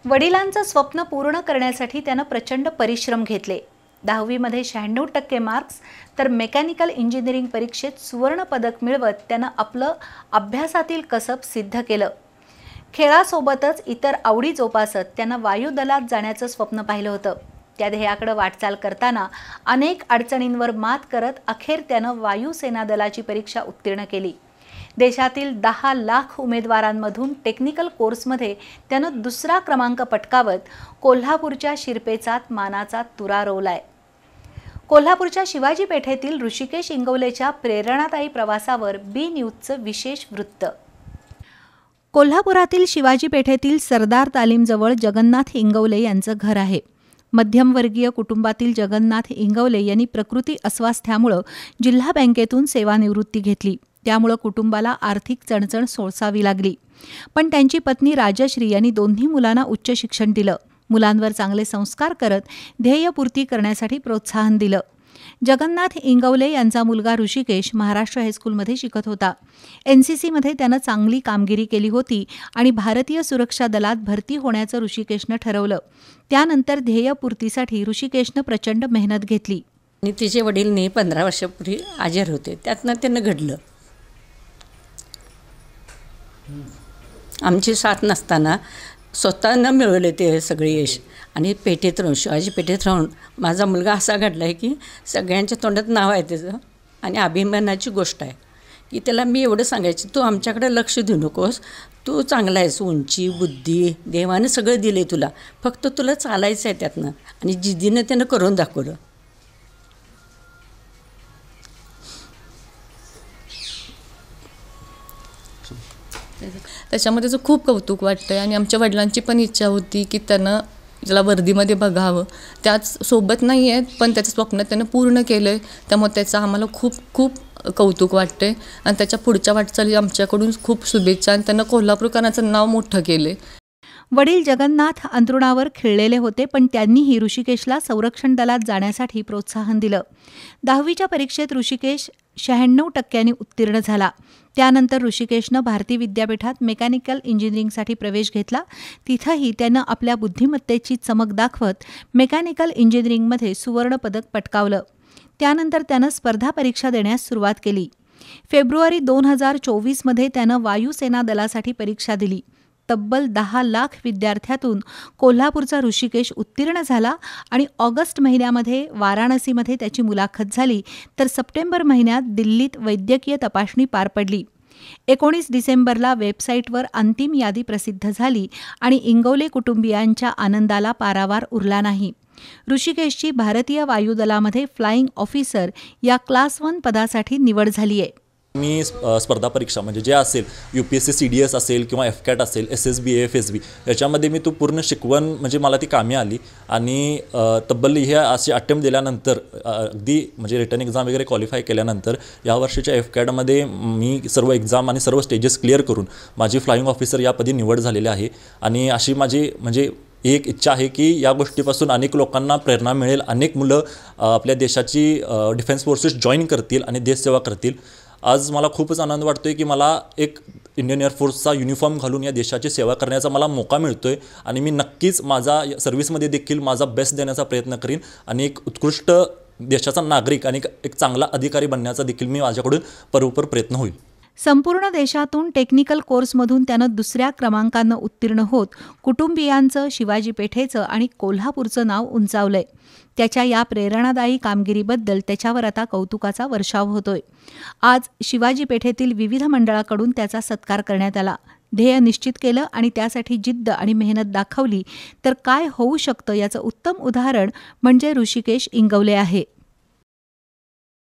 वडिलांचं स्वप्न पूर्ण करण्यासाठी त्यानं प्रचंड परिश्रम घेतले। 10वी मध्ये 96% मार्क्स तर मेकॅनिकल इंजिनिअरिंग परीक्षेत सुवर्ण पदक मिळवत त्यानं आपलं अभ्यासातील कसब सिद्ध केलं। खेळासोबतच इतर आवडी जोपासत त्यानं वायुदलात जाण्याचं स्वप्न पाहिलं होतं। त्या ध्येयाकडे वाटचाल करताना अनेक अडचणींवर मात करत अखेर त्यानं वायुसेना दलाची परीक्षा उत्तीर्ण केली। देशातील 10 लाख उमेदवारांमधून टेक्निकल कोर्समध्ये त्यानं दुसरा क्रमांक पटकावत कोल्हापूरच्या शिरपेचात मानाचा तुरा रोवलाय। कोल्हापूरच्या शिवाजी पेठेतील ऋषिकेश इंगवलेच्या प्रेरणादायी प्रवासावर बी न्यूजचं विशेष वृत्त। कोल्हापुरातील शिवाजी पेठेतील सरदार तालीमजवळ जगन्नाथ इंगवले यांचं घर आहे। मध्यमवर्गीय कुटुंबातील जगन्नाथ इंगवले यांनी प्रकृती अस्वास्थ्यामुळे जिल्हा बँकेतून सेवानिवृत्ती घेतली। त्यामुळे कुटुंबाला आर्थिक चणचण सोसावी लागली। पण त्यांची पत्नी राजश्री यांनी दोन्ही मुलांना उच्च शिक्षण दिलं। मुलांवर चांगले संस्कार करत ध्येयपूर्ती करण्यासाठी प्रोत्साहन दिलं। जगन्नाथ इंगवले यांचा मुलगा ऋषिकेश महाराष्ट्र हायस्कूलमध्ये शिकत होता। NCC मध्ये त्यानं चांगली कामगिरी केली होती आणि भारतीय सुरक्षा दलात भरती होण्याचं ऋषिकेशनं ठरवलं। त्यानंतर ध्येयपूर्तीसाठी ऋषिकेशनं प्रचंड मेहनत घेतली। आणि तिचे वडील 15 वर्षापूर्वी आजार होते, त्यातनं त्यांना घडलं। आमची साथ नसताना स्वतःनं मिळवले ते सगळे यश। आणि पेठेत राहून शिवाजी पेठेत राहून माझा मुलगा असा घडला आहे की सगळ्यांच्या तोंडात नाव आहे त्याचं। आणि अभिमानाची गोष्ट आहे की त्याला मी एवढं सांगायचं, तू आमच्याकडे लक्ष देऊ नकोस, तू चांगला आहेस, उंची बुद्धी देवानं सगळं दिलं आहे तुला, फक्त तुला चालायचं आहे त्यातनं। आणि जिद्दीनं त्यानं करून दाखवलं। त्याच्यामध्ये त्याचं खूप कौतुक वाटतं आणि आमच्या वडिलांची पण इच्छा होती की त्यानं त्याला वर्दीमध्ये बघावं। त्याच सोबत नाही आहेत पण त्याचं स्वप्न त्यानं पूर्ण केलं आहे। त्यामुळे त्याचं आम्हाला खूप खूप कौतुक वाटतं आहे आणि त्याच्या पुढच्या वाटचाली आमच्याकडून खूप शुभेच्छा। आणि त्यानं कोल्हापूरकरांचं नाव मोठं केलं आहे। वडील जगन्नाथ अंतरुणावर खिळलेले होते, पण त्यांनीही ऋषिकेशला संरक्षण दलात जाण्यासाठी प्रोत्साहन दिलं। 10वीच्या परीक्षेत ऋषिकेश 96% उत्तीर्ण झाला। त्यानंतर ऋषिकेशनं भारती विद्यापीठात मेकॅनिकल इंजिनिअरिंगसाठी प्रवेश घेतला। तिथंही त्यानं आपल्या बुद्धिमत्तेची चमक दाखवत मेकॅनिकल इंजिनिअरिंगमध्ये सुवर्ण पदक पटकावलं। त्यानंतर त्यानं स्पर्धा परीक्षा देण्यास सुरुवात केली। फेब्रुवारी 2024 मध्ये त्यानं वायुसेना दलासाठी परीक्षा दिली। तब्बल 10 लाख विद्यार्थ्यातून कोल्हापूरचा ऋषिकेश उत्तीर्ण झाला आणि ऑगस्ट महिन्यामध्ये वाराणसीमध्ये त्याची मुलाखत झाली, तर सप्टेंबर महिन्यात दिल्लीत वैद्यकीय तपासणी पार पडली। 19 डिसेंबरला वेबसाईटवर अंतिम यादी प्रसिद्ध झाली आणि इंगवले कुटुंबियांच्या आनंदाला पारावार उरला नाही। ऋषिकेशची भारतीय वायुदलामध्ये फ्लाइंग ऑफिसर या क्लास 1 पदासाठी निवड झाली आहे। मी स्पर्धा परीक्षा म्हणजे जे असेल UPSC CDS असेल किंवा FCAT असेल SSB FSB याच्यामध्ये मी तो पूर्ण शिकवण म्हणजे मला ती कामी आली। आणि तब्बल हे असे अटेम्प्ट दिल्यानंतर अगदी म्हणजे रिटर्न एक्झाम वगैरे क्वालिफाय केल्यानंतर या वर्षीच्या FCATमध्ये मी सर्व एक्झाम आणि सर्व स्टेजेस क्लिअर करून माझी फ्लाइंग ऑफिसर या पदी निवड झालेली आहे। आणि अशी माझी म्हणजे एक इच्छा आहे की या गोष्टीपासून अनेक लोकांना प्रेरणा मिळेल, अनेक मुलं आपल्या देशाची डिफेन्स फोर्सेस जॉईन करतील आणि देशसेवा करतील। आज मला खूपच आनंद वाटतोय की मला एक इंडियन एअरफोर्सचा युनिफॉर्म घालून या देशाची सेवा करण्याचा मला मौका मिळतोय। आणि मी नक्कीच माझा सर्व्हिसमध्ये देखील माझा बेस्ट देण्याचा प्रयत्न करीन आणि एक उत्कृष्ट देशाचा नागरिक आणि एक चांगला अधिकारी बनण्याचा देखील मी माझ्याकडून परोपर प्रयत्न होईल। संपूर्ण देशातून टेक्निकल कोर्समधून त्यानं दुसऱ्या क्रमांकानं उत्तीर्ण होत कुटुंबियांचं, शिवाजी पेठेचं आणि कोल्हापूरचं नाव उंचावलंय। त्याच्या या प्रेरणादायी कामगिरीबद्दल त्याच्यावर आता कौतुकाचा वर्षाव होतोय। आज शिवाजी पेठेतील विविध मंडळाकडून त्याचा सत्कार करण्यात आला। ध्येय निश्चित केलं आणि त्यासाठी जिद्द आणि मेहनत दाखवली तर काय होऊ शकतं याचं उत्तम उदाहरण म्हणजे ऋषिकेश इंगवले आहे।